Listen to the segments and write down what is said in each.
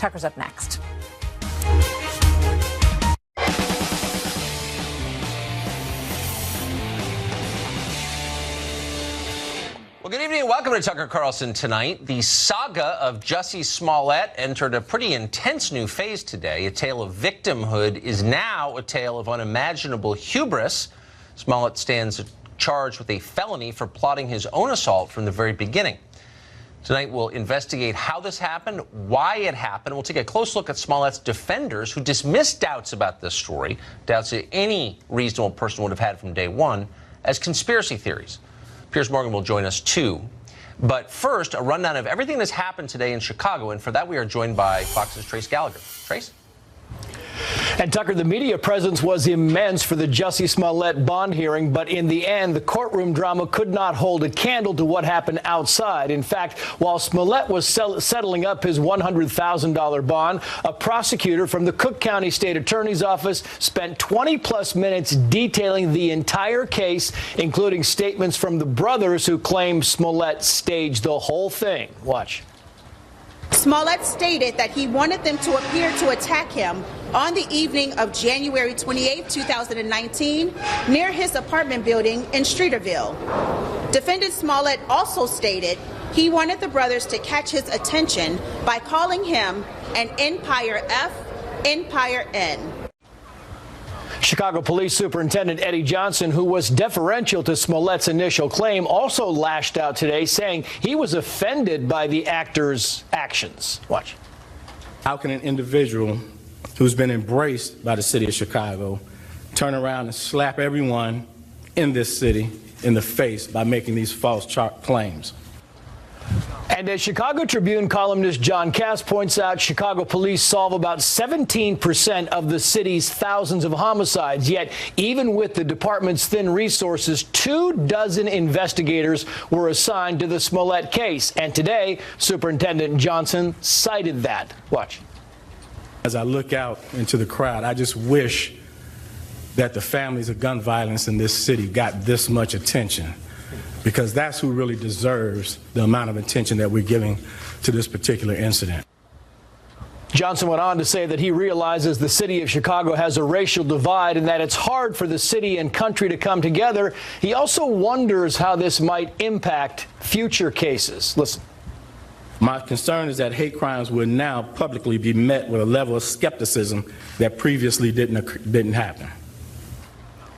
Tucker's up next. Well, good evening and welcome to Tucker Carlson Tonight. The saga of Jussie Smollett entered a pretty intense new phase today. A tale of victimhood is now a tale of unimaginable hubris. Smollett stands charged with a felony for plotting his own assault from the very beginning. Tonight, we'll investigate how this happened, why it happened. We'll take a close look at Smollett's defenders who dismissed doubts about this story, doubts that any reasonable person would have had from day one, as conspiracy theories. Piers Morgan will join us, too. But first, a rundown of everything that's happened today in Chicago. And for that, we are joined by Fox's Trace Gallagher. Trace? And Tucker, the media presence was immense for the Jussie Smollett bond hearing, but in the end, the courtroom drama could not hold a candle to what happened outside. In fact, while Smollett was settling up his $100,000 bond, a prosecutor from the Cook County State Attorney's Office spent 20-plus minutes detailing the entire case, including statements from the brothers who claim Smollett staged the whole thing. Watch. Smollett stated that he wanted them to appear to attack him on the evening of January 28, 2019, near his apartment building in Streeterville. Defendant Smollett also stated he wanted the brothers to catch his attention by calling him an Empire F, Empire N. Chicago Police Superintendent Eddie Johnson, who was deferential to Smollett's initial claim, also lashed out today, saying he was offended by the actor's actions. Watch. How can an individual who's been embraced by the city of Chicago turn around and slap everyone in this city in the face by making these false claims? And as Chicago Tribune columnist John Cass points out, Chicago police solve about 17% of the city's thousands of homicides. Yet, even with the department's thin resources, 24 investigators were assigned to the Smollett case. And today, Superintendent Johnson cited that. Watch. As I look out into the crowd, I just wish that the families of gun violence in this city got this much attention, because that's who really deserves the amount of attention that we're giving to this particular incident. Johnson went on to say that he realizes the city of Chicago has a racial divide and that it's hard for the city and country to come together. He also wonders how this might impact future cases. Listen. My concern is that hate crimes will now publicly be met with a level of skepticism that previously didn't happen.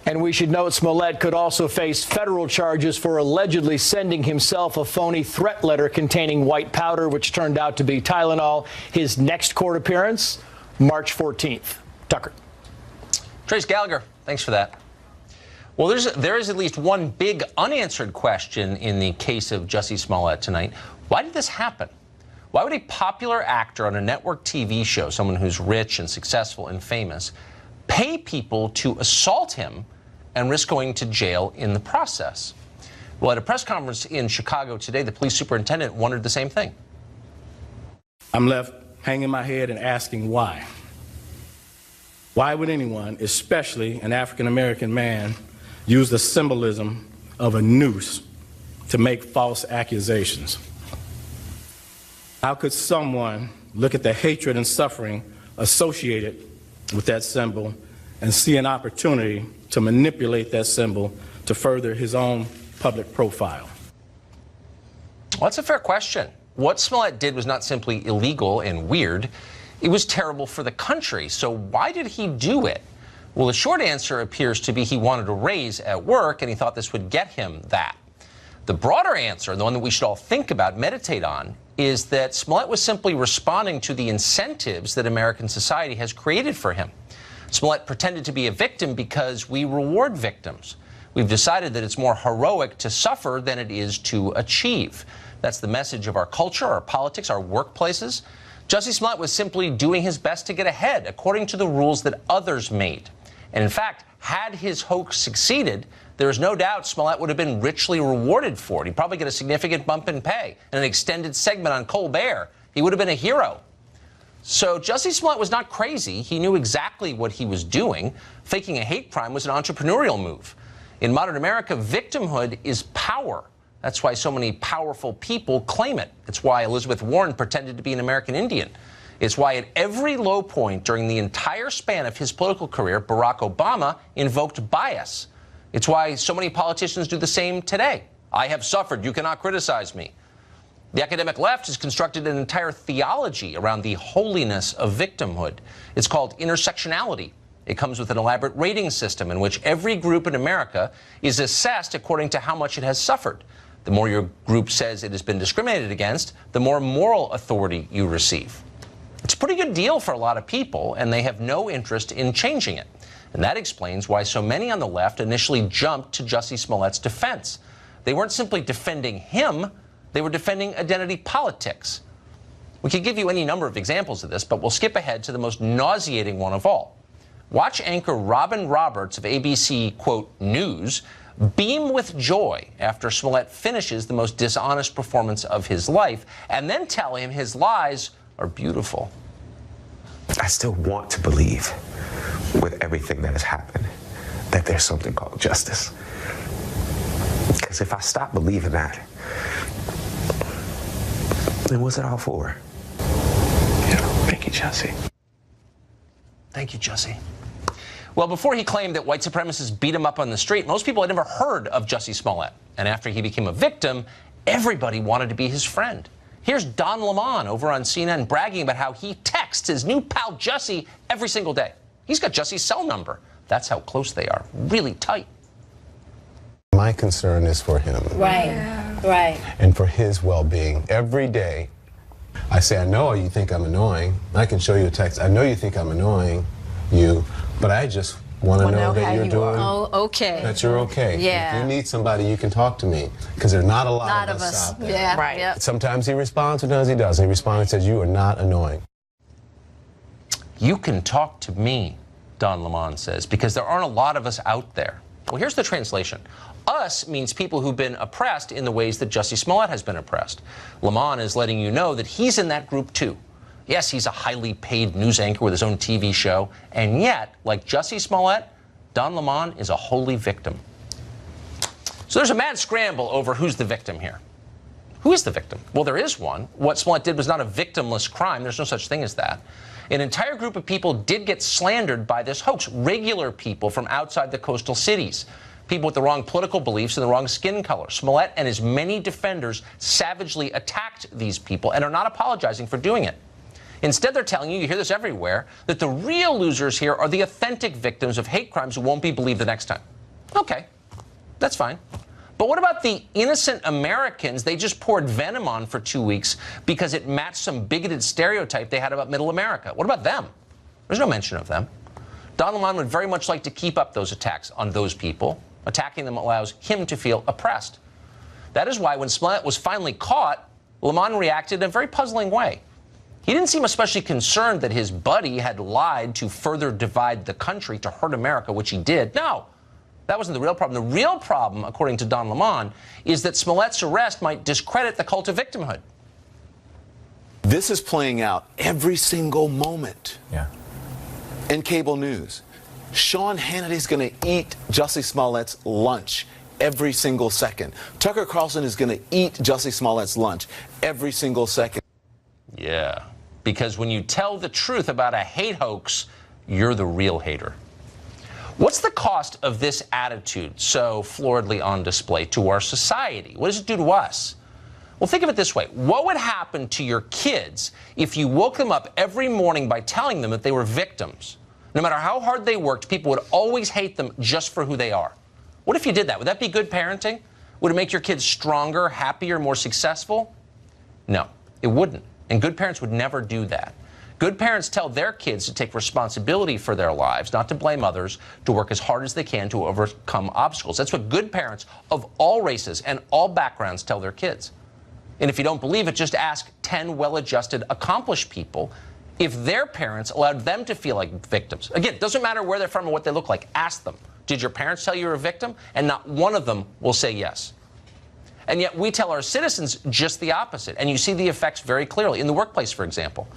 And we should note Smollett could also face federal charges for allegedly sending himself a phony threat letter containing white powder, which turned out to be Tylenol. His next court appearance, March 14th. Tucker. Trace Gallagher, thanks for that. Well, there is at least one big unanswered question in the case of Jussie Smollett tonight. Why did this happen? Why would a popular actor on a network TV show, someone who's rich and successful and famous, pay people to assault him and risk going to jail in the process? Well, at a press conference in Chicago today, the police superintendent wondered the same thing. I'm left hanging my head and asking why. Why would anyone, especially an African-American man, use the symbolism of a noose to make false accusations? How could someone look at the hatred and suffering associated with that symbol and see an opportunity to manipulate that symbol to further his own public profile? Well, that's a fair question. What Smollett did was not simply illegal and weird. It was terrible for the country. So why did he do it? Well, the short answer appears to be he wanted a raise at work, and he thought this would get him that. The broader answer, the one that we should all think about, meditate on, is that Smollett was simply responding to the incentives that American society has created for him. Smollett pretended to be a victim because we reward victims. We've decided that it's more heroic to suffer than it is to achieve. That's the message of our culture, our politics, our workplaces. Jussie Smollett was simply doing his best to get ahead according to the rules that others made. And in fact, had his hoax succeeded, there is no doubt Smollett would have been richly rewarded for it. He'd probably get a significant bump in pay and an extended segment on Colbert. He would have been a hero. So Jussie Smollett was not crazy. He knew exactly what he was doing. Faking a hate crime was an entrepreneurial move. In modern America, victimhood is power. That's why so many powerful people claim it. It's why Elizabeth Warren pretended to be an American Indian. It's why at every low point during the entire span of his political career, Barack Obama invoked bias. It's why so many politicians do the same today. I have suffered. You cannot criticize me. The academic left has constructed an entire theology around the holiness of victimhood. It's called intersectionality. It comes with an elaborate rating system in which every group in America is assessed according to how much it has suffered. The more your group says it has been discriminated against, the more moral authority you receive. It's a pretty good deal for a lot of people, and they have no interest in changing it. And that explains why so many on the left initially jumped to Jussie Smollett's defense. They weren't simply defending him, they were defending identity politics. We could give you any number of examples of this, but we'll skip ahead to the most nauseating one of all. Watch anchor Robin Roberts of ABC, quote, News, beam with joy after Smollett finishes the most dishonest performance of his life, and then tell him his lies are beautiful. I still want to believe, with everything that has happened, that there's something called justice. Because if I stop believing that, then what's it all for? Thank you, Jussie. Thank you, Jussie. Well, before he claimed that white supremacists beat him up on the street, most people had never heard of Jussie Smollett. And after he became a victim, everybody wanted to be his friend. Here's Don Lemon over on CNN bragging about how he texts his new pal Jussie every single day. He's got Jussie's cell number. That's how close they are. Really tight. My concern is for him. Right, yeah. Right. And for his well-being. Every day, I say, I know you think I'm annoying. I can show you a text. I know you think I'm annoying, but I just want to know that you're doing. Oh, okay. That you're okay. Yeah. If you need somebody, you can talk to me, because there are not a lot of us out there. Yeah. Right. Yep. Sometimes he responds, sometimes he doesn't. He responds and says, you are not annoying. You can talk to me, Don Lemon says, because there aren't a lot of us out there. Well, here's the translation. Us means people who've been oppressed in the ways that Jussie Smollett has been oppressed. Lemon is letting you know that he's in that group too. Yes, he's a highly paid news anchor with his own TV show, and yet, like Jussie Smollett, Don Lemon is a holy victim. So there's a mad scramble over who's the victim here. Who is the victim? Well, there is one. What Smollett did was not a victimless crime. There's no such thing as that. An entire group of people did get slandered by this hoax. Regular people from outside the coastal cities. People with the wrong political beliefs and the wrong skin color. Smollett and his many defenders savagely attacked these people and are not apologizing for doing it. Instead, they're telling you, you hear this everywhere, that the real losers here are the authentic victims of hate crimes who won't be believed the next time. Okay, that's fine. But what about the innocent Americans they just poured venom on for 2 weeks because it matched some bigoted stereotype they had about middle America? What about them? There's no mention of them. Don Lemon would very much like to keep up those attacks on those people. Attacking them allows him to feel oppressed. That is why when Smollett was finally caught, Lemon reacted in a very puzzling way. He didn't seem especially concerned that his buddy had lied to further divide the country to hurt America, which he did. No, that wasn't the real problem. The real problem, according to Don Lemon, is that Smollett's arrest might discredit the cult of victimhood. This is playing out every single moment in cable news. Sean Hannity's going to eat Jussie Smollett's lunch every single second. Tucker Carlson is going to eat Jussie Smollett's lunch every single second. Yeah, because when you tell the truth about a hate hoax, you're the real hater. What's the cost of this attitude so floridly on display to our society? What does it do to us? Well, think of it this way. What would happen to your kids if you woke them up every morning by telling them that they were victims? No matter how hard they worked, people would always hate them just for who they are. What if you did that? Would that be good parenting? Would it make your kids stronger, happier, more successful? No, it wouldn't. And good parents would never do that. Good parents tell their kids to take responsibility for their lives, not to blame others, to work as hard as they can to overcome obstacles. That's what good parents of all races and all backgrounds tell their kids. And if you don't believe it, just ask 10 well-adjusted, accomplished people if their parents allowed them to feel like victims. Again, it doesn't matter where they're from or what they look like. Ask them, did your parents tell you you're a victim? And not one of them will say yes. And yet we tell our citizens just the opposite. And you see the effects very clearly. In the workplace, for example.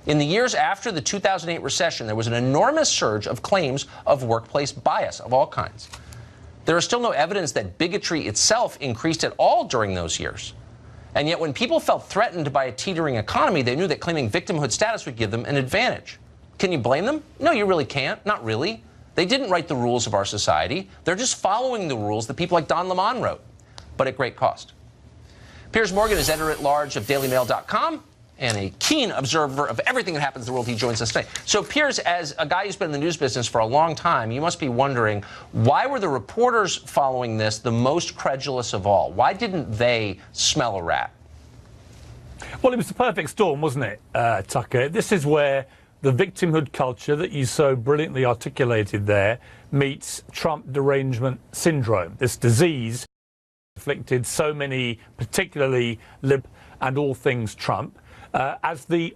In the years after the 2008 recession, there was an enormous surge of claims of workplace bias of all kinds. There is still no evidence that bigotry itself increased at all during those years. And yet when people felt threatened by a teetering economy, they knew that claiming victimhood status would give them an advantage. Can you blame them? No, you really can't. Not really. They didn't write the rules of our society. They're just following the rules that people like Don Lemon wrote, but at great cost. Piers Morgan is editor-at-large of DailyMail.com and a keen observer of everything that happens in the world. He joins us today. So, Piers, as a guy who's been in the news business for a long time, you must be wondering, why were the reporters following this the most credulous of all? Why didn't they smell a rat? Well, it was the perfect storm, wasn't it, Tucker? This is where the victimhood culture that you so brilliantly articulated there meets Trump derangement syndrome, this disease afflicted so many, particularly liberal and all things Trump. As the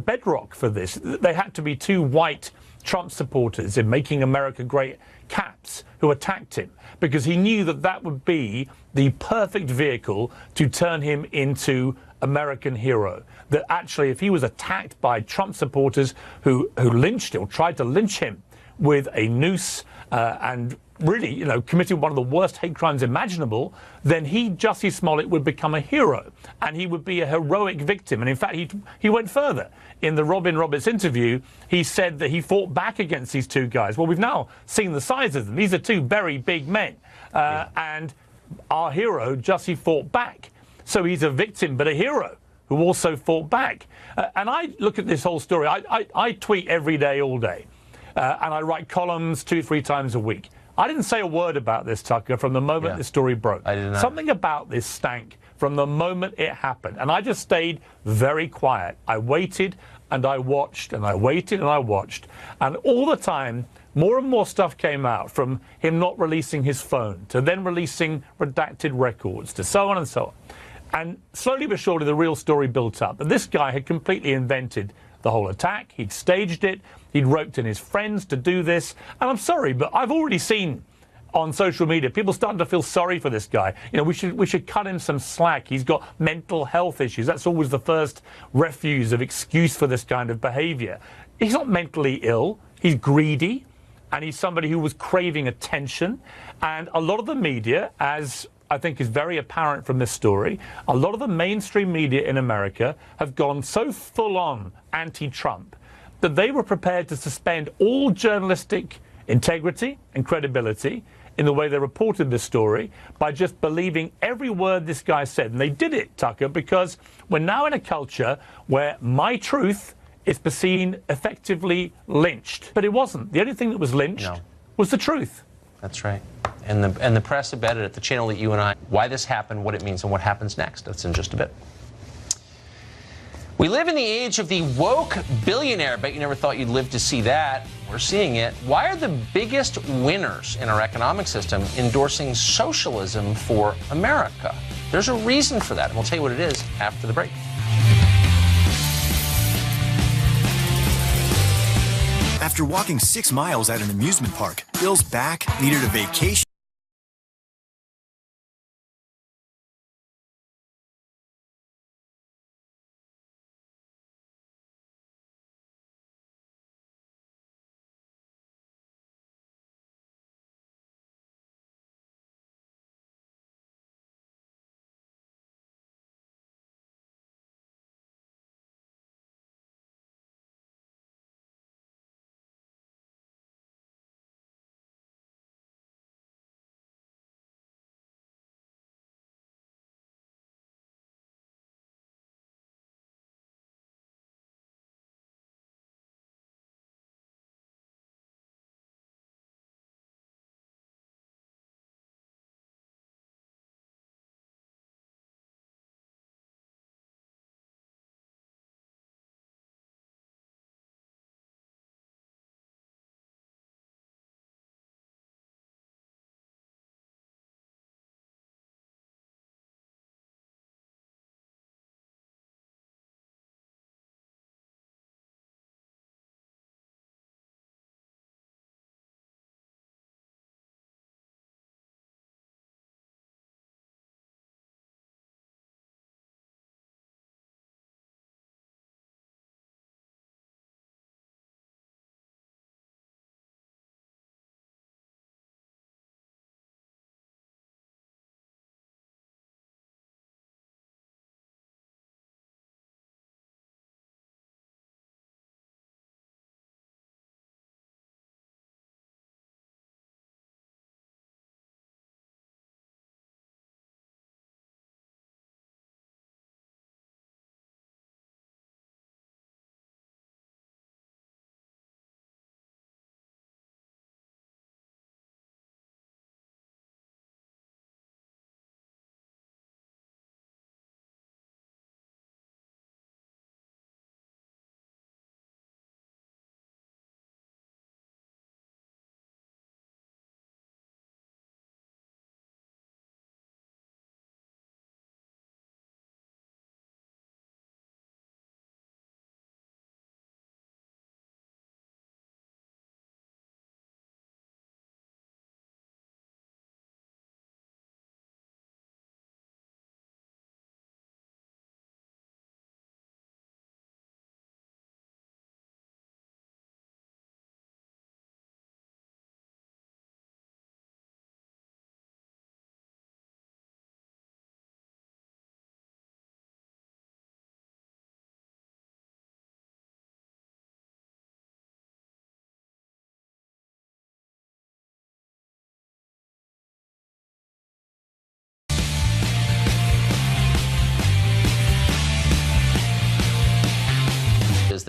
bedrock for this, they had to be two white Trump supporters in Making America Great caps who attacked him, because he knew that that would be the perfect vehicle to turn him into American hero. That actually, if he was attacked by Trump supporters who lynched him or tried to lynch him with a noose and really, committed one of the worst hate crimes imaginable, then Jussie Smollett, would become a hero, and he would be a heroic victim. And in fact, he went further. In the Robin Roberts interview, he said that he fought back against these two guys. Well, we've now seen the size of them. These are two very big men. And our hero, Jussie, fought back. So he's a victim, but a hero who also fought back. And I look at this whole story. I tweet every day, all day. And I write columns 2-3 times a week. I didn't say a word about this, Tucker, from the moment this story broke. I didn't know. Something about this stank from the moment it happened. And I just stayed very quiet. I waited and I watched and I waited and I watched. And all the time, more and more stuff came out, from him not releasing his phone to then releasing redacted records to so on and so on. And slowly but surely, the real story built up. And this guy had completely invented the whole attack. He'd staged it. He'd roped in his friends to do this. And I'm sorry, but I've already seen on social media people starting to feel sorry for this guy. We should cut him some slack. He's got mental health issues. That's always the first refuse of excuse for this kind of behavior. He's not mentally ill. He's greedy, and he's somebody who was craving attention. And a lot of the media, as I think is very apparent from this story, a lot of the mainstream media in America have gone so full-on anti-Trump that they were prepared to suspend all journalistic integrity and credibility in the way they reported this story by just believing every word this guy said. And they did it, Tucker, because we're now in a culture where my truth is perceived effectively lynched. But it wasn't. The only thing that was lynched was the truth. That's right. And the press embedded at the channel that you and I, why this happened, what it means, and what happens next. That's in just a bit. We live in the age of the woke billionaire. Bet you never thought you'd live to see that. We're seeing it. Why are the biggest winners in our economic system endorsing socialism for America? There's a reason for that, and we'll tell you what it is after the break. After walking 6 miles at an amusement park, Bill's back needed a vacation.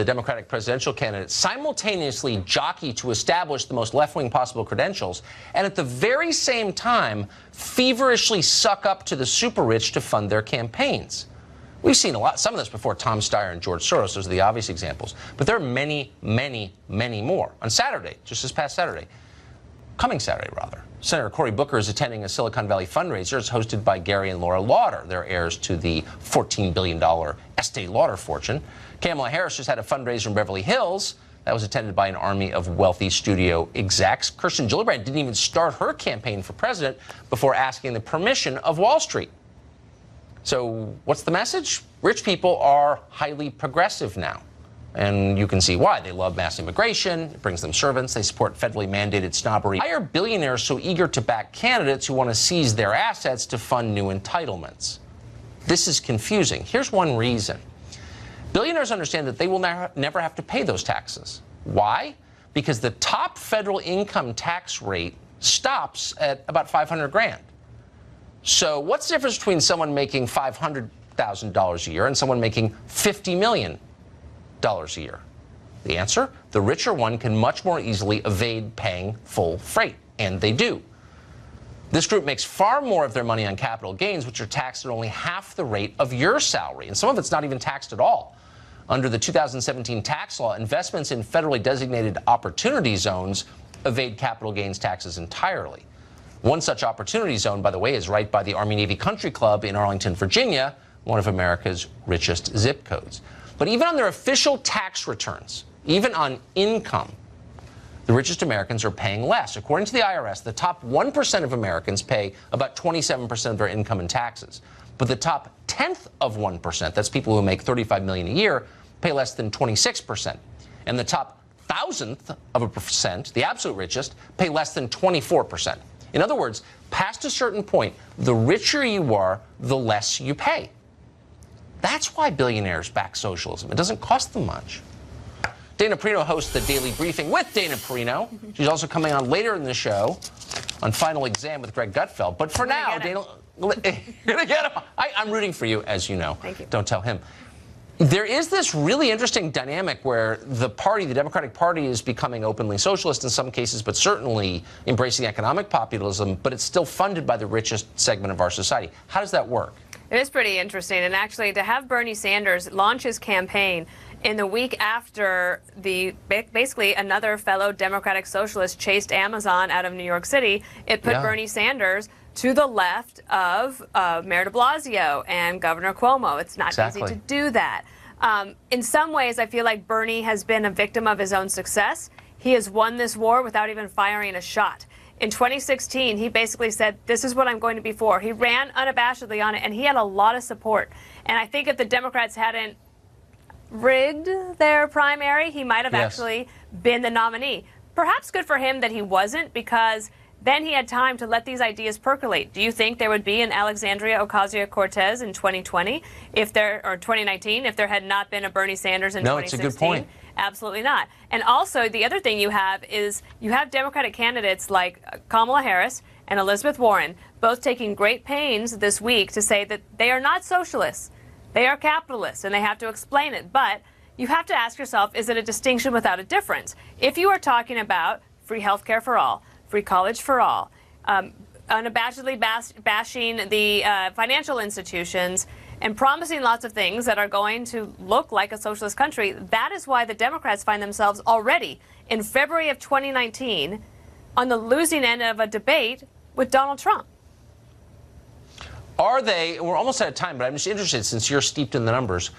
the Democratic presidential candidate, simultaneously jockey to establish the most left-wing possible credentials, and at the very same time, feverishly suck up to the super rich to fund their campaigns. We've seen some of this before. Tom Steyer and George Soros, those are the obvious examples. But there are many, many, many more. On Saturday, just this past Saturday, coming Saturday, rather, Senator Cory Booker is attending a Silicon Valley fundraiser. It's hosted by Gary and Laura Lauder. They're heirs to the $14 billion Estee Lauder fortune. Kamala Harris just had a fundraiser in Beverly Hills that was attended by an army of wealthy studio execs. Kirsten Gillibrand didn't even start her campaign for president before asking the permission of Wall Street. So what's the message? Rich people are highly progressive now. And you can see why. They love mass immigration. It brings them servants. They support federally mandated snobbery. Why are billionaires so eager to back candidates who want to seize their assets to fund new entitlements? This is confusing. Here's one reason. Billionaires understand that they will never have to pay those taxes. Why? Because the top federal income tax rate stops at about $500,000. So what's the difference between someone making $500,000 a year and someone making $50 million a year? The answer? The richer one can much more easily evade paying full freight, and they do. This group makes far more of their money on capital gains, which are taxed at only half the rate of your salary, and some of it's not even taxed at all. Under the 2017 tax law, investments in federally designated opportunity zones evade capital gains taxes entirely. One such opportunity zone, by the way, is right by the Army-Navy Country Club in Arlington, Virginia, one of America's richest zip codes. But even on their official tax returns, even on income, the richest Americans are paying less. According to the IRS, the top 1% of Americans pay about 27% of their income in taxes. But the top 10th of 1%, that's people who make $35 million a year, pay less than 26%. And the top 1,000th of a percent, the absolute richest, pay less than 24%. In other words, past a certain point, the richer you are, the less you pay. That's why billionaires back socialism. It doesn't cost them much. Dana Perino hosts the Daily Briefing with Dana Perino. She's also coming on later in the show on Final Exam with Greg Gutfeld. But for now, Dana, you're gonna get him. I'm rooting for you, as you know. Thank you. Don't tell him. There is this really interesting dynamic where the party, the Democratic Party, is becoming openly socialist in some cases, but certainly embracing economic populism, but it's still funded by the richest segment of our society. How does that work? It is pretty interesting. And actually, to have Bernie Sanders launch his campaign in the week after basically another fellow Democratic socialist chased Amazon out of New York City, it put Bernie Sanders to the left of Mayor de Blasio and Governor Cuomo. It's not easy to do that. In some ways, I feel like Bernie has been a victim of his own success. He has won this war without even firing a shot. In 2016, he basically said, this is what I'm going to be for. He ran unabashedly on it, and he had a lot of support. And I think if the Democrats hadn't rigged their primary, he might have actually been the nominee. Perhaps good for him that he wasn't, because then he had time to let these ideas percolate. Do you think there would be an Alexandria Ocasio-Cortez in 2020 or 2019 if there had not been a Bernie Sanders in 2016? No, it's a good point. Absolutely not. And also, the other thing you have is you have Democratic candidates like Kamala Harris and Elizabeth Warren both taking great pains this week to say that they are not socialists. They are capitalists, and they have to explain it. But you have to ask yourself, is it a distinction without a difference? If you are talking about free health care for all, free college for all, unabashedly bashing the financial institutions, and promising lots of things that are going to look like a socialist country, that is why the Democrats find themselves already in February of 2019 on the losing end of a debate with Donald Trump. Are they, we're almost out of time, but I'm just interested, since you're steeped in the numbers,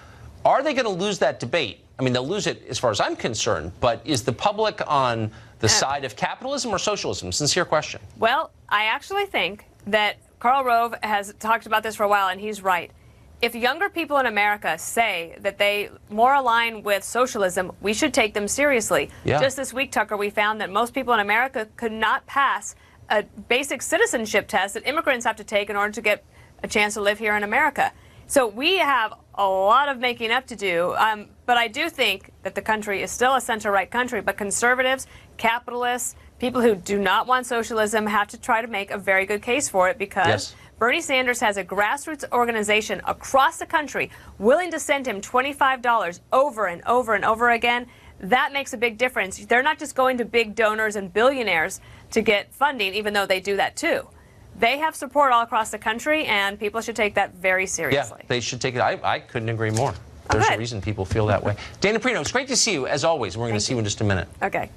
are they going to lose that debate? I mean, they'll lose it as far as I'm concerned, but is the public on the side of capitalism or socialism? Sincere question. Well, I actually think that Karl Rove has talked about this for a while, and he's right. If younger people in America say that they more align with socialism, we should take them seriously. Just this week, Tucker, we found that most people in America could not pass a basic citizenship test that immigrants have to take in order to get a chance to live here in America. So we have a lot of making up to do, but I do think that the country is still a center-right country, but conservatives, capitalists, people who do not want socialism have to try to make a very good case for it, because Bernie Sanders has a grassroots organization across the country willing to send him $25 over and over and over again. That makes a big difference. They're not just going to big donors and billionaires to get funding, even though they do that too. They have support all across the country, and people should take that very seriously. Yeah, they should take it. I couldn't agree more. There's a reason people feel that way. Dana Perino, it's great to see you, as always. We're going to see you in just a minute. Okay.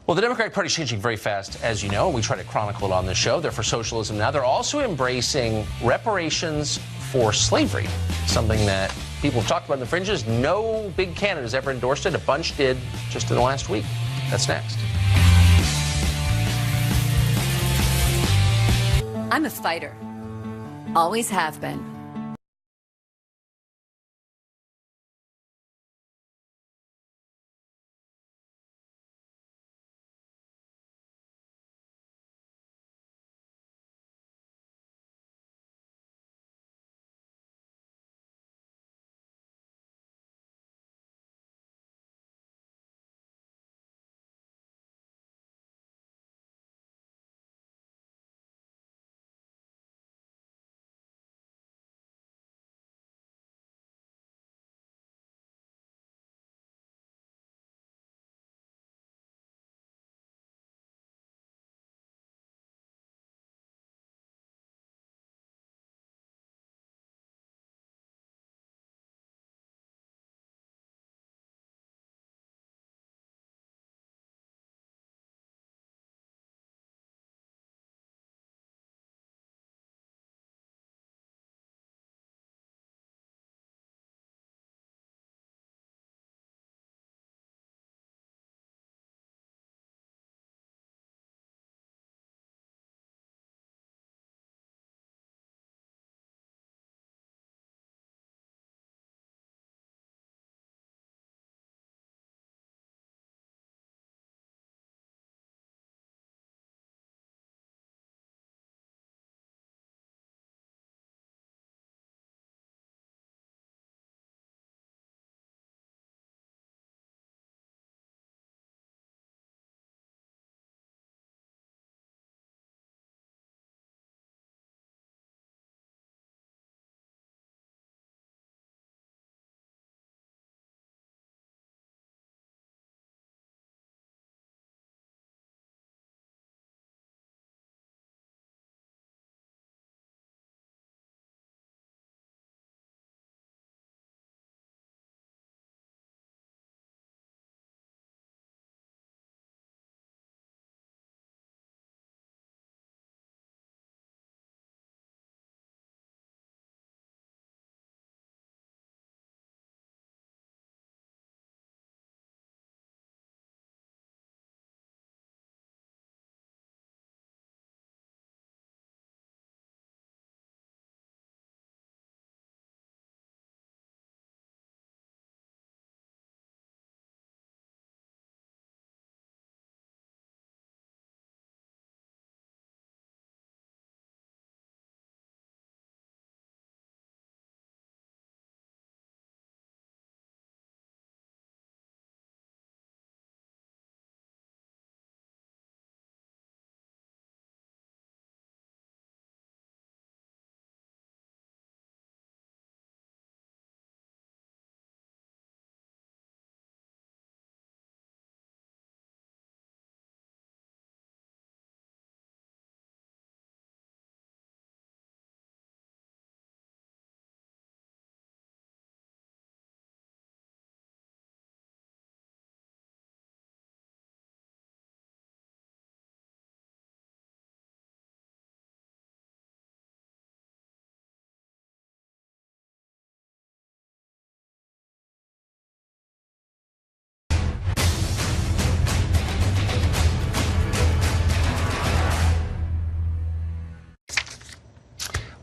Well, the Democratic Party is changing very fast, as you know. We try to chronicle it on the show. They're for socialism now. They're also embracing reparations for slavery, something that people have talked about in the fringes. No big candidate has ever endorsed it. A bunch did just in the last week. That's next. I'm a fighter. Always have been.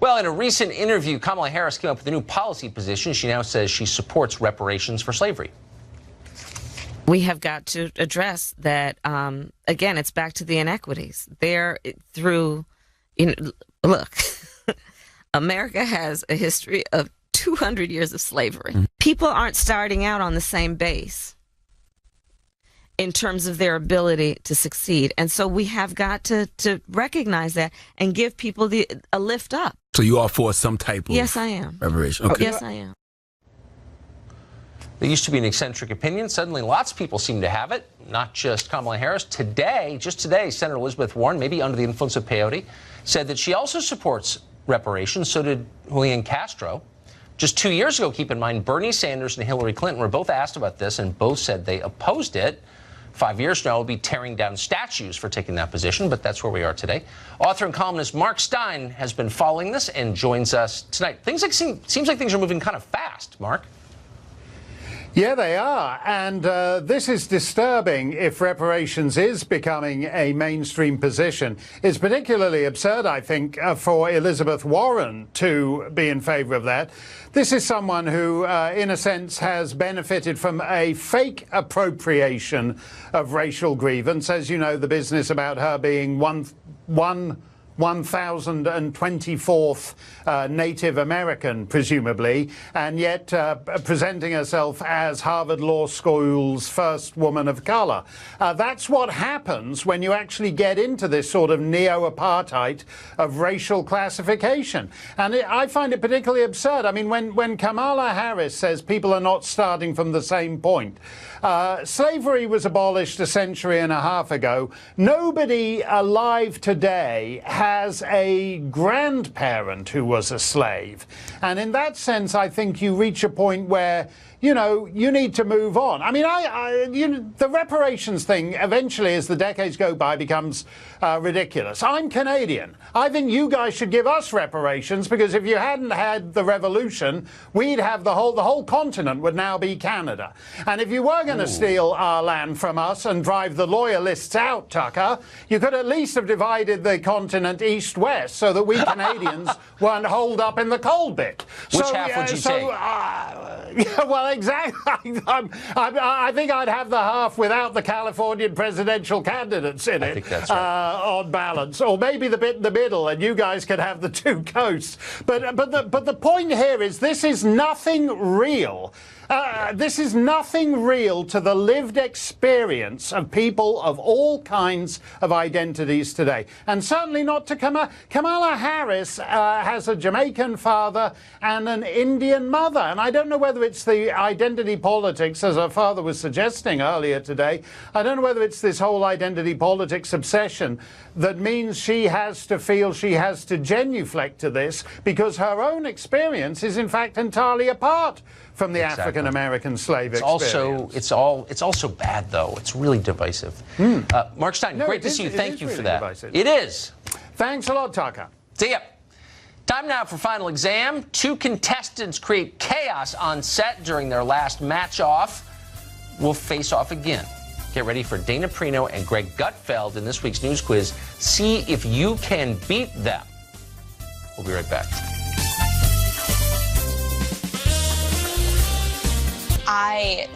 Well, in a recent interview, Kamala Harris came up with a new policy position. She now says she supports reparations for slavery. We have got to address that. Again, it's back to the inequities. Look, America has a history of 200 years of slavery. People aren't starting out on the same base. in terms of their ability to succeed. And so we have got to recognize that and give people a lift up. So you are for some type of Yes, I am. reparation? Okay. Yes, I am. There used to be an eccentric opinion. Suddenly, lots of people seem to have it, not just Kamala Harris. Today, just today, Senator Elizabeth Warren, maybe under the influence of peyote, said that she also supports reparations. So did Julian Castro. Just 2 years ago, keep in mind, Bernie Sanders and Hillary Clinton were both asked about this, and both said they opposed it. 5 years from now, we'll be tearing down statues for taking that position, but that's where we are today. Author and columnist Mark Steyn has been following this and joins us tonight. Seems like things are moving kind of fast, Mark. Yeah, they are. And this is disturbing if reparations is becoming a mainstream position. It's particularly absurd, I think, for Elizabeth Warren to be in favor of that. This is someone who, in a sense, has benefited from a fake appropriation of racial grievance. As you know, the business about her being 1024th Native American, presumably, and yet presenting herself as Harvard Law School's first woman of color. That's what happens when you actually get into this sort of neo-apartheid of racial classification. And I find it particularly absurd. I mean, when Kamala Harris says people are not starting from the same point, slavery was abolished a century and a half ago. Nobody alive today has a grandparent who was a slave. And in that sense, I think you reach a point where, you know, you need to move on. I mean, the reparations thing eventually, as the decades go by, becomes ridiculous. I'm Canadian. I think you guys should give us reparations, because if you hadn't had the revolution, we'd have the whole continent would now be Canada. And if you were going to steal our land from us and drive the loyalists out, Tucker, you could at least have divided the continent east-west so that we Canadians weren't holed up in the coal bit. Which half would you take? Yeah, well, exactly. I think I'd have the half without the Californian presidential candidates in it. I think that's right. On balance, or maybe the bit in the middle, and you guys could have the two coasts. But the point here is this is nothing real. This is nothing real to the lived experience of people of all kinds of identities today. And certainly not to Kamala. Kamala Harris has a Jamaican father and an Indian mother. And I don't know whether it's the identity politics, as her father was suggesting earlier today. I don't know whether it's this whole identity politics obsession that means she has to feel she has to genuflect to this, because her own experience is in fact entirely apart from the African American slave experience. It's also bad, though. It's really divisive. Mark Steyn, great to see you. Thank you for that. Divisive. It is. Thanks a lot, Tucker. See ya. Time now for final exam. Two contestants create chaos on set during their last match off. Will face off again. Get ready for Dana Perino and Greg Gutfeld in this week's news quiz. See if you can beat them. We'll be right back. I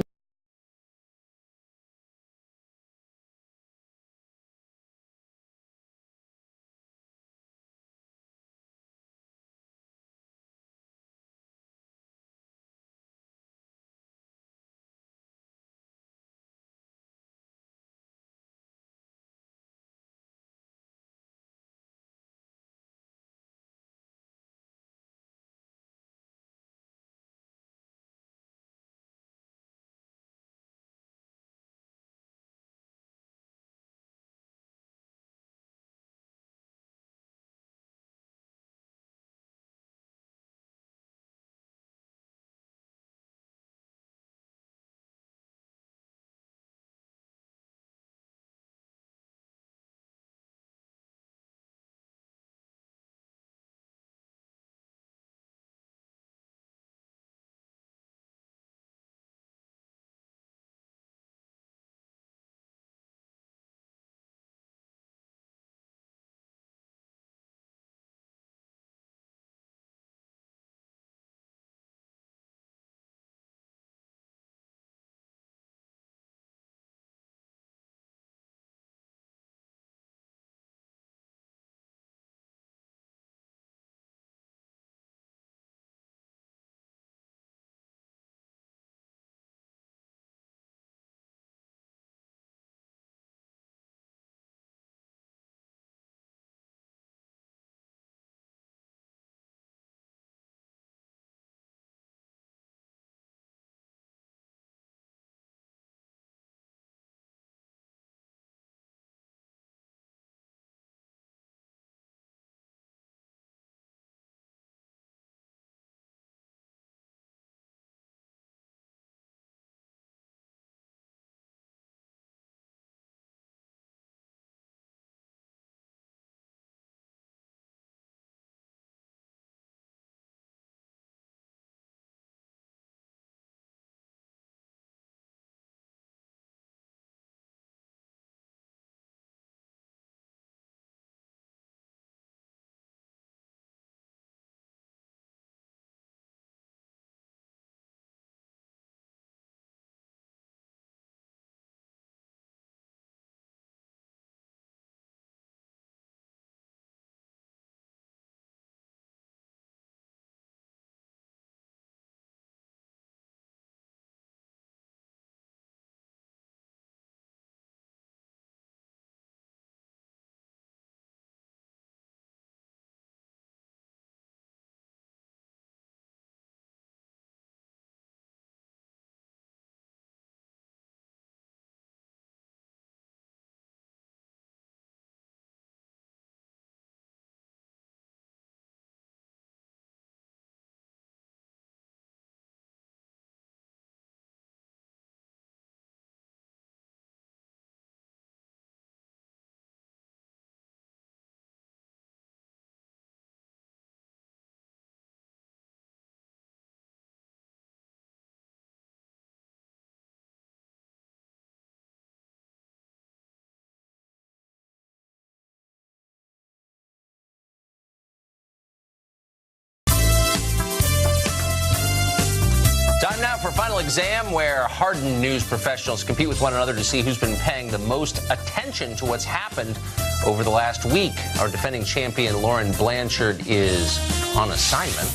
exam where hardened news professionals compete with one another to see who's been paying the most attention to what's happened over the last week. Our defending champion, Lauren Blanchard, is on assignment.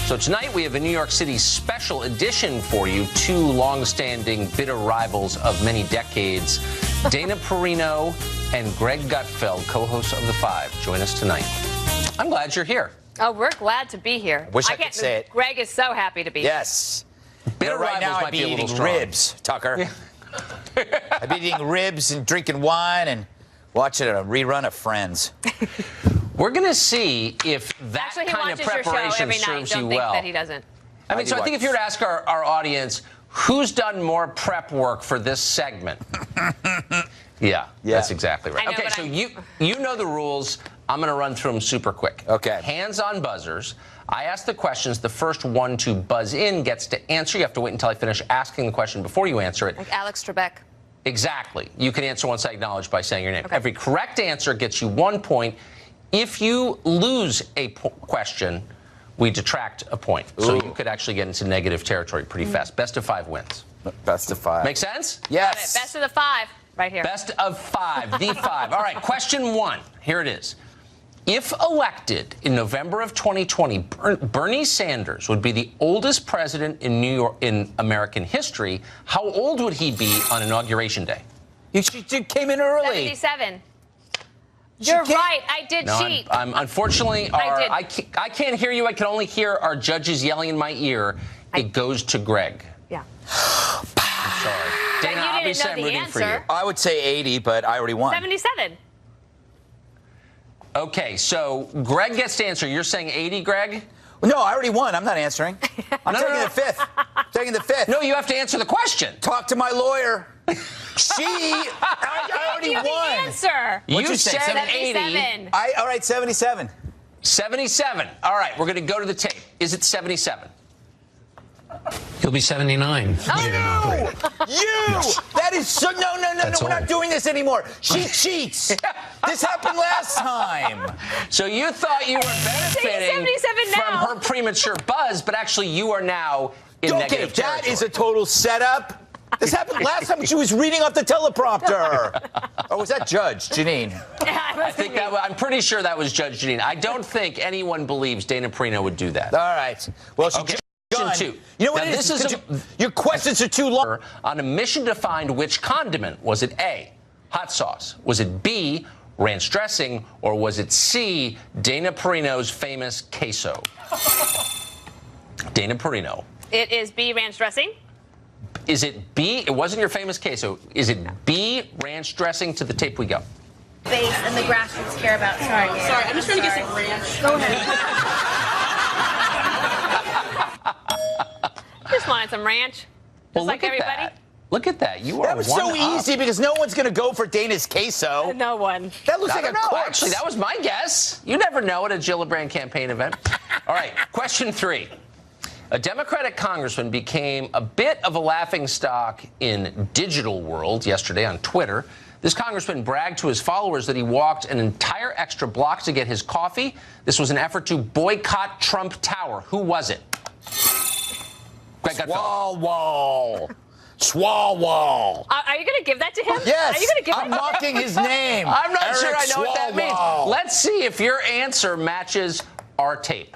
So tonight we have a New York City special edition for you. Two long-standing bitter rivals of many decades, Dana Perino and Greg Gutfeld, co-hosts of The Five, join us tonight. I'm glad you're here. Oh, we're glad to be here. Wish I could say it. Greg is so happy to be here. Yes. Bitter right rivals now might I'd be be a little eating strong. ribs, Tucker. I'd be eating ribs and drinking wine and watching a rerun of Friends. We're going to see if that Actually, he kind of watches your show preparation every night. serves Don't you think well. that he doesn't. I mean, so I think if you were to ask our audience, who's done more prep work for this segment? Yeah, that's exactly right. I know, Okay, but so you know the rules. I'm going to run through them super quick. Okay. Hands on buzzers. I ask the questions. The first one to buzz in gets to answer. You have to wait until I finish asking the question before you answer it. Like Alex Trebek. Exactly. You can answer once I acknowledge by saying your name. Okay. Every correct answer gets you 1 point. If you lose a question, we detract a point. Ooh. So you could actually get into negative territory pretty fast. Best of 5 wins. Best of 5. Make sense? Yes. Best of the 5 right here. Best of 5, the 5. All right, question 1. Here it is. If elected in November of 2020, Bernie Sanders would be the oldest president in American history. How old would he be on Inauguration Day? You came in early. 77. You're right. I did cheat. I'm unfortunately, I can't hear you. I can only hear our judges yelling in my ear. It goes to Greg. Yeah. I'm sorry. Dana, obviously I'm rooting for you. I would say 80, but I already won. 77. Okay, so Greg gets to answer. You're saying 80, Greg? No, I already won. I'm not answering. I'm taking the 5th. Taking the 5th. No, you have to answer the question. Talk to my lawyer. I already won. The answer. You said 77. 80. All right, 77. 77. All right, we're going to go to the tape. Is it 77? He'll be 79. Oh, no. You! That is so... No, we're not doing this anymore. She cheats. This happened last time. So you thought you were benefiting from her premature buzz, but actually you are now in negative territory. That is a total setup. This happened last time she was reading off the teleprompter. Or was that Judge Jeanine? I'm pretty sure that was Judge Jeanine. I don't think anyone believes Dana Perino would do that. All right. Well, Question 2. You know what it is? Your questions are too long. On a mission to find which condiment. Was it A, hot sauce? Was it B, ranch dressing? Or was it C, Dana Perino's famous queso? Dana Perino. It is B, ranch dressing. Is it B? It wasn't your famous queso. Is it B, ranch dressing? To the tape we go. Base and the grassroots care about. Sorry, I'm just trying to get some ranch. Go ahead. Just wanted some ranch. Just like everybody. Look at that. You are That was so easy because no one's going to go for Dana's queso. No one. That looks like a corpse. Actually, that was my guess. You never know at a Gillibrand campaign event. All right, question 3. A Democratic congressman became a bit of a laughingstock in digital world yesterday on Twitter. This congressman bragged to his followers that he walked an entire extra block to get his coffee. This was an effort to boycott Trump Tower. Who was it? Greg Gutfeld. Swalwell. Are you going to give that to him? Yes. Are you going to give I'm mocking his name. I'm not Eric sure I know what that means. Swalwell. Let's see if your answer matches our tape.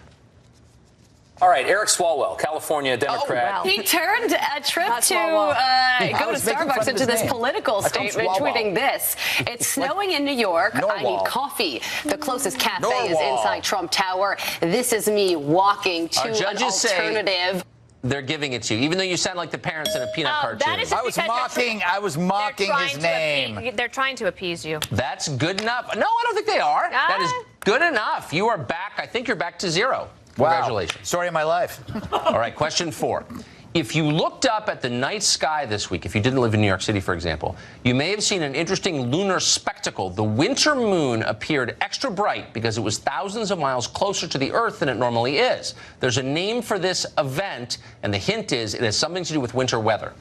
All right, Eric Swalwell, California Democrat. He turned a trip to go to Starbucks into this political statement, tweeting this. It's snowing in New York. I need coffee. The closest cafe is inside Trump Tower. This is me walking to an alternative. They're giving it to you, even though you sound like the parents in a Peanut cartoon. That is just I was mocking his name. They're trying to appease you. That's good enough. No, I don't think they are. That is good enough. You are back. I think you're back to 0. Congratulations. Wow. Story of my life. All right, question 4. If you looked up at the night sky this week, if you didn't live in New York City, for example, you may have seen an interesting lunar spectacle. The winter moon appeared extra bright because it was thousands of miles closer to the Earth than it normally is. There's a name for this event, and the hint is it has something to do with winter weather.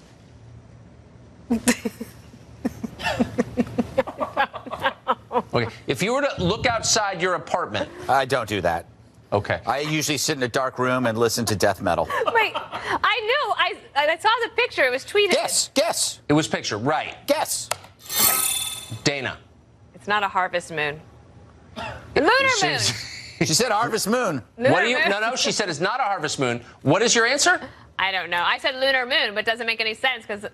Okay, if you were to look outside your apartment. I don't do that. Okay. I usually sit in a dark room and listen to death metal. Wait, I I know. I saw the picture. It was tweeted. Guess. It was picture, right. Guess. Dana. It's not a harvest moon. The lunar moon. She said harvest moon. What do you? No. She said it's not a harvest moon. What is your answer? I don't know. I said lunar moon, but it doesn't make any sense because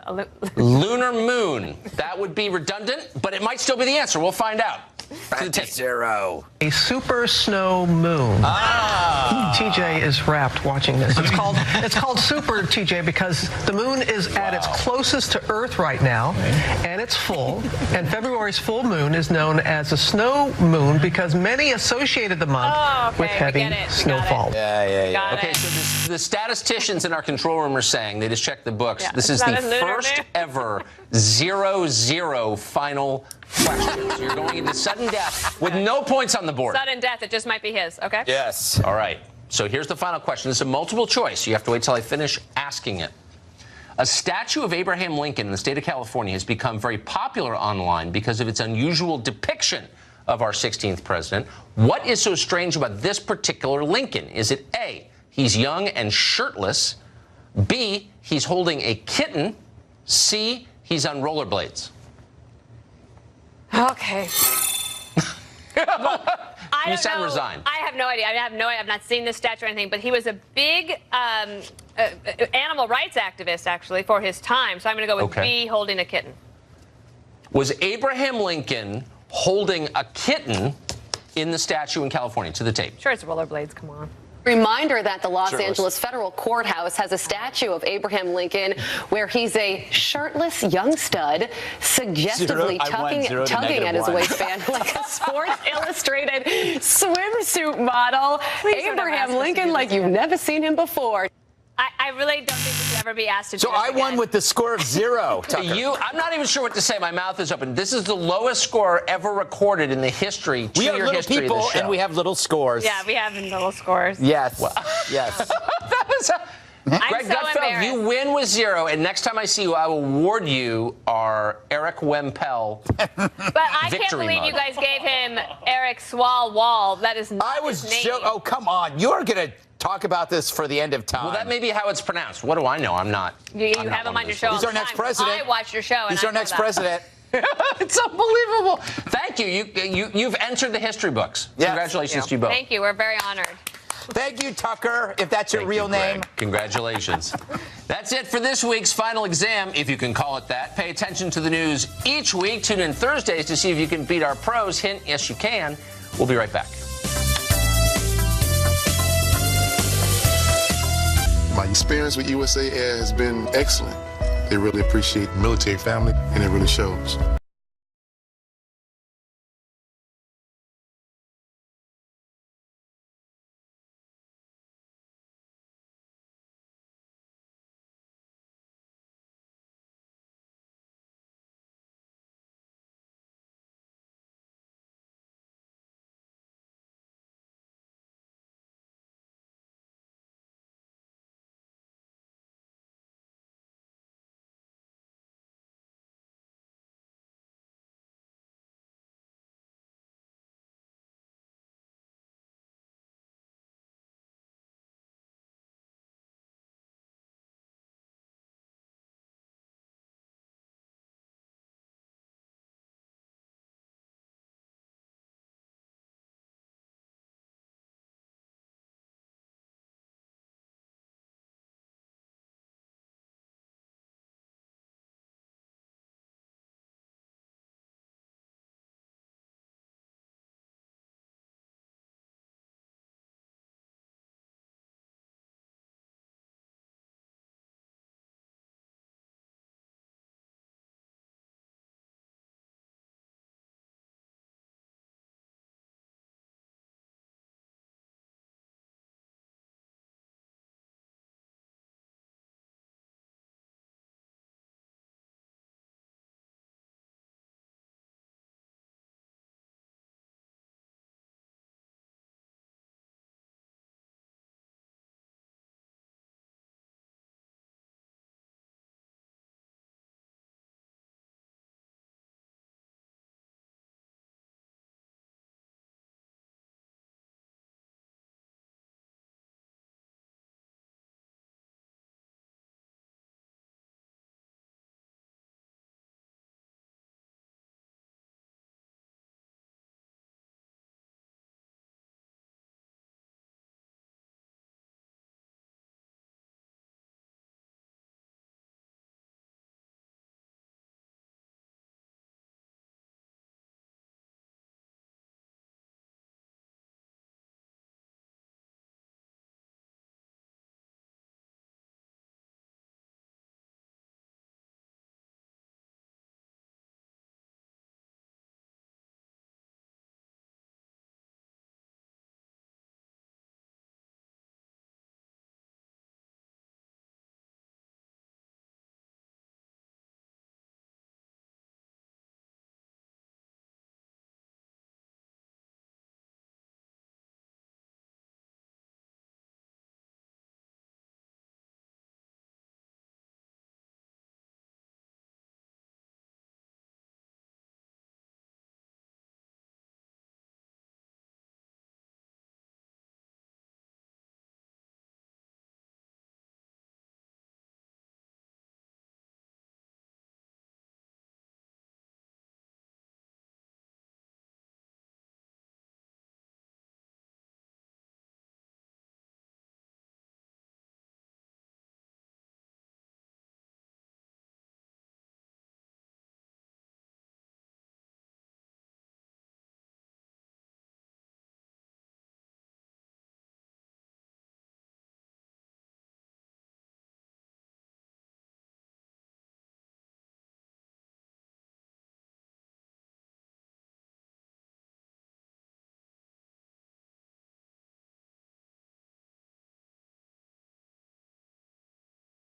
lunar moon. That would be redundant, but it might still be the answer. We'll find out. Zero. A super snow moon. TJ is rapt watching this. It's called super, TJ, because the moon is at its closest to Earth right now, and it's full. And February's full moon is known as a snow moon because many associated the month with heavy snowfall. Yeah. Okay, so the statisticians in our control room are saying, they just checked the books, this is the first ever 0-0 final question. So you're going into sudden death with no points on the board. Sudden death, it just might be his, okay? Yes. All right. So here's the final question. This is a multiple choice. You have to wait till I finish asking it. A statue of Abraham Lincoln in the state of California has become very popular online because of its unusual depiction of our 16th president. What is so strange about this particular Lincoln? Is it A, he's young and shirtless, B, he's holding a kitten, C, he's on rollerblades? Okay. You sound resigned. I have no idea. I have no idea. I've not seen this statue or anything, but he was a big animal rights activist, actually, for his time. So I'm going to go with B, holding a kitten. Was Abraham Lincoln holding a kitten in the statue in California? To the tape. Sure, it's rollerblades. Come on. Reminder that the Los Angeles Federal Courthouse has a statue of Abraham Lincoln where he's a shirtless young stud, suggestively tugging at his waistband like a Sports Illustrated swimsuit model. Abraham Lincoln like you've never seen him before. I really don't think we should ever be asked to do So this I won with the score of 0, Tucker. I'm not even sure what to say. My mouth is open. This is the lowest score ever recorded in the history. We are little people, and we have little scores. Yeah, we have little scores. Yes. Yes. That was Greg Gutfeld, you win with 0, and next time I see you, I will award you our Eric Wempel But I can't believe you guys gave him Eric Swall Wall. That is not his name. Oh, come on. You're going to talk about this for the end of time. Well, that may be how it's pronounced. What do I know? I'm not. You have him on your show. He's our next president. I watched your show. He's our next president. It's unbelievable. Thank you. You've entered the history books. Yes. Congratulations to you both. Thank you. We're very honored. Thank you, Tucker, if that's your real name. Congratulations. That's it for this week's final exam, if you can call it that. Pay attention to the news each week. Tune in Thursdays to see if you can beat our pros. Hint, yes, you can. We'll be right back. My experience with USA Air has been excellent. They really appreciate the military family, and it really shows.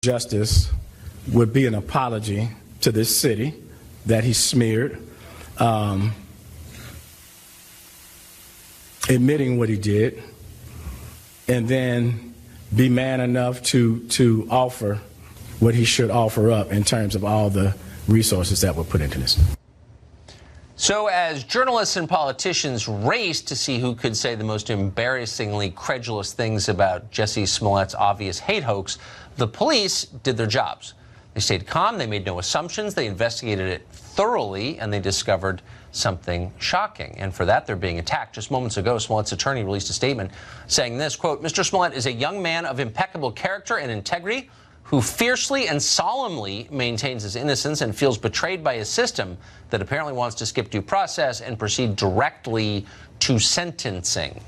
Justice would be an apology to this city that he smeared, admitting what he did, and then be man enough to offer what he should offer up in terms of all the resources that were put into this. So as journalists and politicians raced to see who could say the most embarrassingly credulous things about Jussie Smollett's obvious hate hoax, the police did their jobs. They stayed calm, they made no assumptions, they investigated it thoroughly, and they discovered something shocking. And for that, they're being attacked. Just moments ago, Smollett's attorney released a statement saying this, quote, "Mr. Smollett is a young man of impeccable character and integrity who fiercely and solemnly maintains his innocence and feels betrayed by a system that apparently wants to skip due process and proceed directly to sentencing."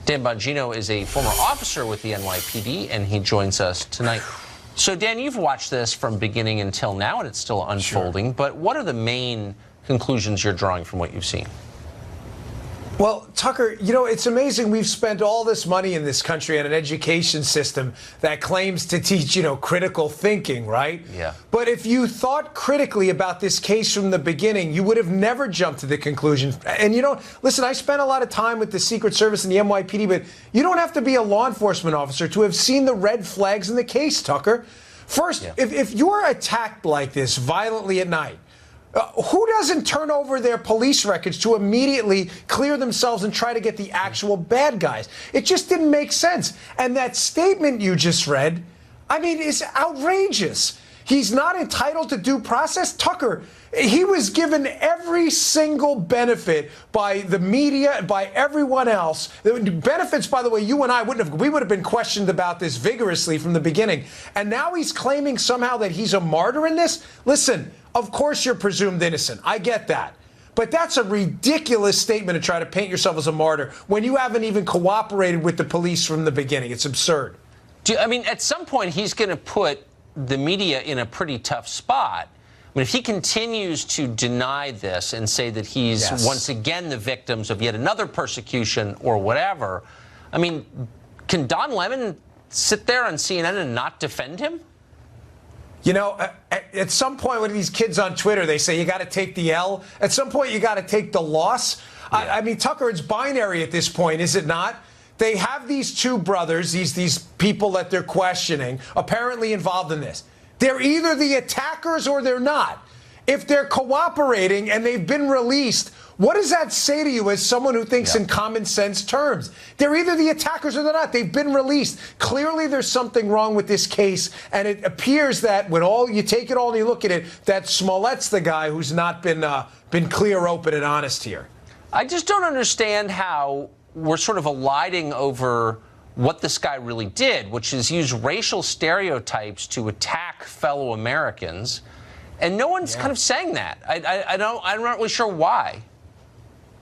Dan Bongino is a former officer with the NYPD, and he joins us tonight. So, Dan, you've watched this from beginning until now, and it's still unfolding. Sure. But what are the main conclusions you're drawing from what you've seen? Well, Tucker, you know, it's amazing we've spent all this money in this country on an education system that claims to teach, you know, critical thinking, right? Yeah. But if you thought critically about this case from the beginning, you would have never jumped to the conclusion. And, you know, listen, I spent a lot of time with the Secret Service and the NYPD, but you don't have to be a law enforcement officer to have seen the red flags in the case, Tucker. First, if you're attacked like this violently at night, who doesn't turn over their police records to immediately clear themselves and try to get the actual bad guys? It just didn't make sense. And that statement you just read, I mean, is outrageous. He's not entitled to due process. Tucker, he was given every single benefit by the media, by everyone else. The benefits, by the way, you and I would have been questioned about this vigorously from the beginning. And now he's claiming somehow that he's a martyr in this? Listen, of course you're presumed innocent. I get that. But that's a ridiculous statement to try to paint yourself as a martyr when you haven't even cooperated with the police from the beginning. It's absurd. I mean, at some point, he's going to put the media in a pretty tough spot. I mean, if he continues to deny this and say that he's once again the victims of yet another persecution or whatever, I mean, can Don Lemon sit there on CNN and not defend him? You know, at some point with these kids on Twitter, they say you got to take the L. At some point, you got to take the loss. Yeah. I mean, Tucker, it's binary at this point, is it not? They have these two brothers, these people that they're questioning, apparently involved in this. They're either the attackers or they're not. If they're cooperating and they've been released, what does that say to you as someone who thinks in common sense terms? They're either the attackers or they're not. They've been released. Clearly, there's something wrong with this case, and it appears that when you take it all and you look at it, that Smollett's the guy who's not been clear, open, and honest here. I just don't understand how we're sort of eliding over what this guy really did, which is use racial stereotypes to attack fellow Americans, and no one's kind of saying that. I'm not really sure why.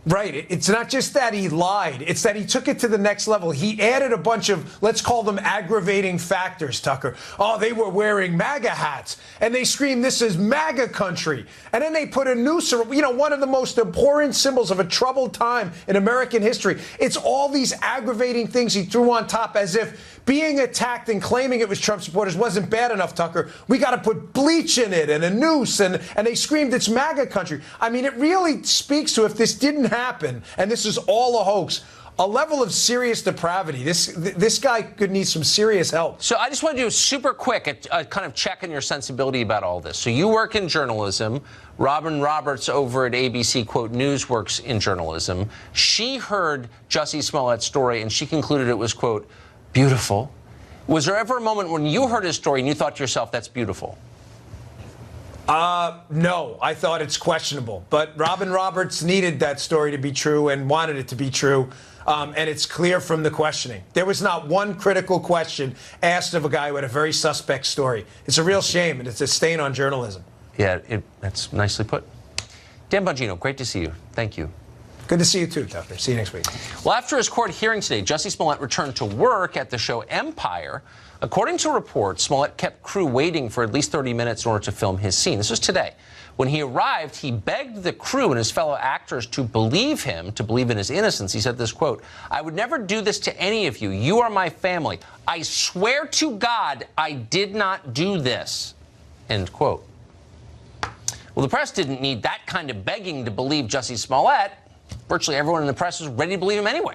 Right. It's not just that he lied. It's that he took it to the next level. He added a bunch of, let's call them aggravating factors, Tucker. Oh, they were wearing MAGA hats, and they screamed, this is MAGA country. And then they put a noose, you know, one of the most abhorrent symbols of a troubled time in American history. It's all these aggravating things he threw on top as if being attacked and claiming it was Trump supporters wasn't bad enough, Tucker. We got to put bleach in it and a noose, and they screamed it's MAGA country. I mean, it really speaks to, if this didn't happen, and this is all a hoax, a level of serious depravity. This guy could need some serious help. So I just want to do a super quick kind of check on your sensibility about all this. So you work in journalism. Robin Roberts over at ABC, quote, News works in journalism. She heard Jussie Smollett's story, and she concluded it was, quote, beautiful. Was there ever a moment when you heard his story and you thought to yourself, that's beautiful? No, I thought it's questionable. But Robin Roberts needed that story to be true and wanted it to be true. And it's clear from the questioning. There was not one critical question asked of a guy who had a very suspect story. It's a real shame, and it's a stain on journalism. Yeah, that's nicely put. Dan Bongino, great to see you. Thank you. Good to see you too, Tucker. See you next week. Well, after his court hearing today, Jussie Smollett returned to work at the show Empire. According to reports, Smollett kept crew waiting for at least 30 minutes in order to film his scene. This was today. When he arrived, he begged the crew and his fellow actors to believe him, to believe in his innocence. He said this, quote, "I would never do this to any of you. You are my family. I swear to God I did not do this," end quote. Well, the press didn't need that kind of begging to believe Jussie Smollett. Virtually everyone in the press was ready to believe him anyway.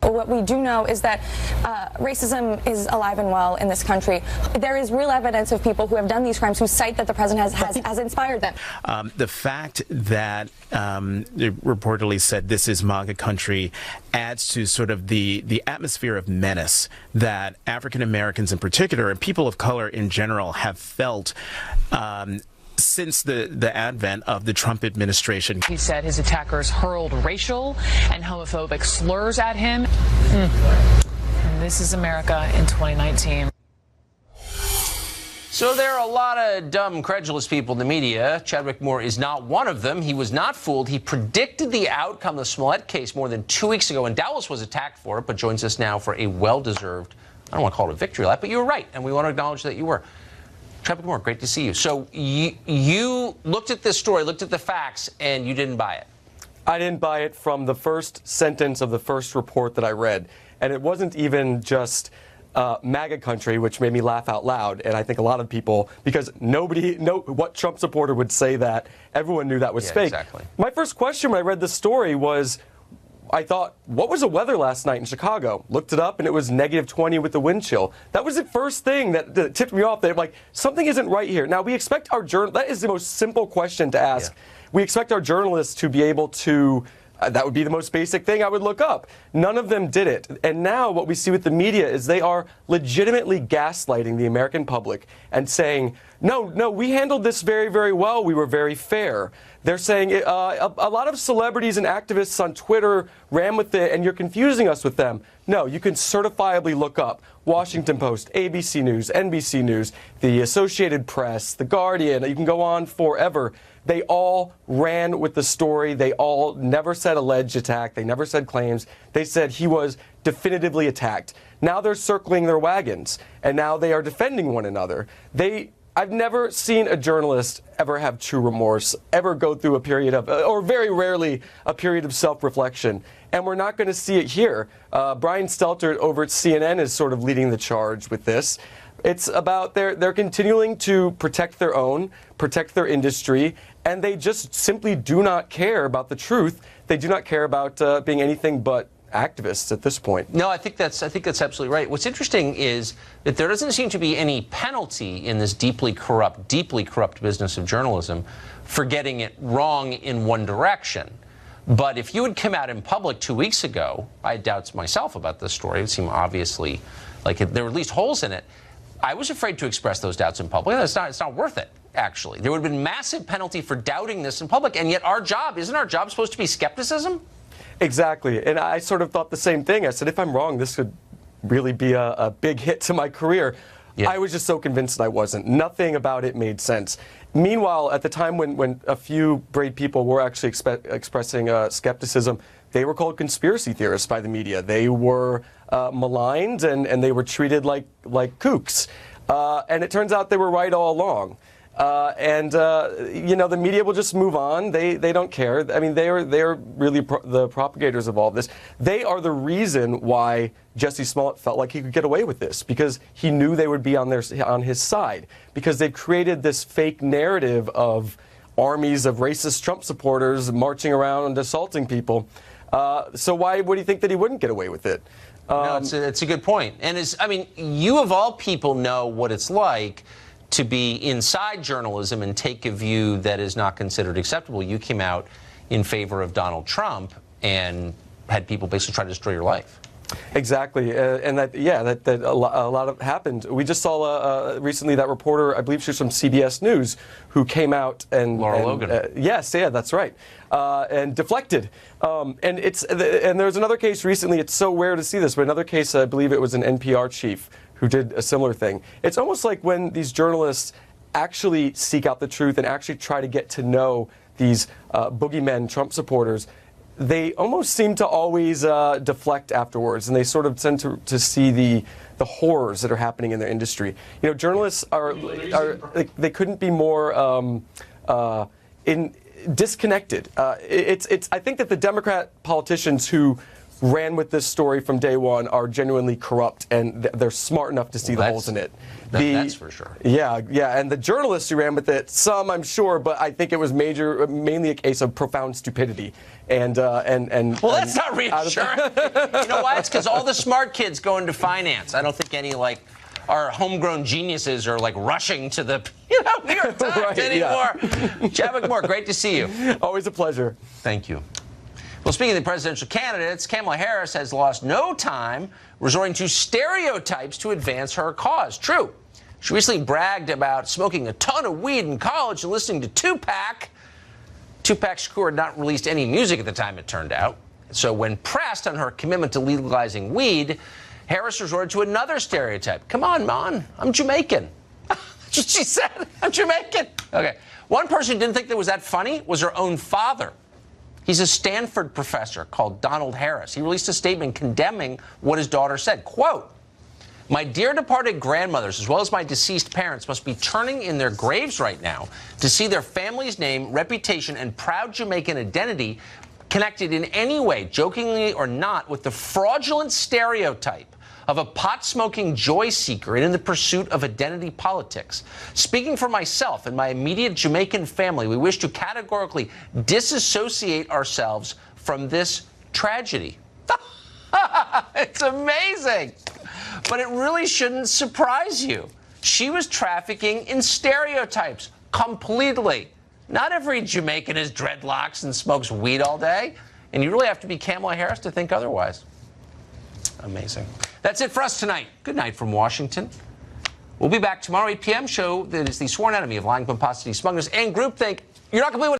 What we do know is that racism is alive and well in this country. There is real evidence of people who have done these crimes who cite that the president has inspired them. The fact that they reportedly said this is MAGA country adds to sort of the atmosphere of menace that African Americans in particular and people of color in general have felt since the advent of the Trump administration. He said his attackers hurled racial and homophobic slurs at him. And this is America in 2019. So there are a lot of dumb, credulous people in the media. Chadwick Moore is not one of them. He was not fooled. He predicted the outcome of the Smollett case more than 2 weeks ago, and Dallas was attacked for it, but joins us now for a well-deserved, I don't want to call it a victory lap, but you were right, and we want to acknowledge that you were. Chadwick Moore, great to see you. So you looked at this story, looked at the facts, and you didn't buy it. I didn't buy it from the first sentence of the first report that I read. And it wasn't even just MAGA country, which made me laugh out loud. And I think a lot of people, because what Trump supporter would say that, everyone knew that was fake. Exactly. My first question when I read this story was, I thought, what was the weather last night in Chicago? Looked it up, and it was -20 with the wind chill. That was the first thing that tipped me off. That like something isn't right here. Now we expect our that is the most simple question to ask. Yeah. We expect our journalists to be able to. That would be the most basic thing I would look up. None of them did it. And now what we see with the media is they are legitimately gaslighting the American public and saying, no, we handled this very, very well. We were very fair. They're saying a lot of celebrities and activists on Twitter ran with it, and you're confusing us with them. No, you can certifiably look up Washington Post, ABC News, NBC News, the Associated Press, The Guardian. You can go on forever. They all ran with the story. They all never said alleged attack. They never said claims. They said he was definitively attacked. Now they're circling their wagons, and now they are defending one another. I've never seen a journalist ever have true remorse, ever go through a period of, or very rarely, a period of self-reflection. And we're not going to see it here. Brian Stelter over at CNN is sort of leading the charge with this. It's about they're continuing to protect their own, protect their industry, and they just simply do not care about the truth. They do not care about being anything but activists at this point. No, I think that's absolutely right. What's interesting is that there doesn't seem to be any penalty in this deeply corrupt business of journalism for getting it wrong in one direction. But if you had come out in public 2 weeks ago, I had doubts myself about this story. It seemed obviously like there were at least holes in it. I was afraid to express those doubts in public. It's not worth it, actually. There would have been massive penalty for doubting this in public, and yet isn't our job supposed to be skepticism? Exactly, and I sort of thought the same thing. I said, if I'm wrong, this could really be a big hit to my career. Yeah. I was just so convinced I wasn't. Nothing about it made sense. Meanwhile, at the time when a few brave people were actually expressing skepticism, they were called conspiracy theorists by the media. They were maligned and they were treated like kooks. And it turns out they were right all along. The media will just move on. They don't care. I mean, they are really the propagators of all of this. They are the reason why Jussie Smollett felt like he could get away with this, because he knew they would be on his side, because they've created this fake narrative of armies of racist Trump supporters marching around and assaulting people. So why would he think that he wouldn't get away with it? No, it's a good point. And you of all people know what it's like to be inside journalism and take a view that is not considered acceptable. You came out in favor of Donald Trump and had people basically try to destroy your life. Exactly, and that a lot of happened. We just saw recently that reporter, I believe she was from CBS News, who came out and Laura Logan. Yes, that's right, and deflected. And there's another case recently. It's so rare to see this, but another case, I believe it was an NPR chief who did a similar thing. It's almost like when these journalists actually seek out the truth and actually try to get to know these boogeymen Trump supporters, they almost seem to always deflect afterwards, and they sort of tend to see the horrors that are happening in their industry. You know, journalists are they couldn't be more disconnected. I think that the Democrat politicians who ran with this story from day one are genuinely corrupt, and they're smart enough to see the holes in it. That's for sure. Yeah, and the journalists who ran with it, some I'm sure, but I think it was mainly a case of profound stupidity. Well, that's not reassuring. You know why? It's because all the smart kids go into finance. I don't think any our homegrown geniuses are rushing to the New York Times anymore. Chad McMore, great to see you. Always a pleasure. Thank you. Well, speaking of the presidential candidates, Kamala Harris has lost no time resorting to stereotypes to advance her cause. True. She recently bragged about smoking a ton of weed in college and listening to Tupac. Tupac Shakur had not released any music at the time, it turned out. So when pressed on her commitment to legalizing weed, Harris resorted to another stereotype. Come on, man, I'm Jamaican. That's what she said. I'm Jamaican. Okay. One person who didn't think that was that funny was her own father. He's a Stanford professor called Donald Harris. He released a statement condemning what his daughter said. Quote, "My dear departed grandmothers, as well as my deceased parents, must be turning in their graves right now to see their family's name, reputation, and proud Jamaican identity connected in any way, jokingly or not, with the fraudulent stereotype of a pot-smoking joy seeker and in the pursuit of identity politics. Speaking for myself and my immediate Jamaican family, we wish to categorically disassociate ourselves from this tragedy." It's amazing. But it really shouldn't surprise you. She was trafficking in stereotypes completely. Not every Jamaican has dreadlocks and smokes weed all day. And you really have to be Kamala Harris to think otherwise. Amazing. That's it for us tonight. Good night from Washington. We'll be back tomorrow, 8 p.m. show that is the sworn enemy of lying, pomposity, smugness, and groupthink. You're not going to believe what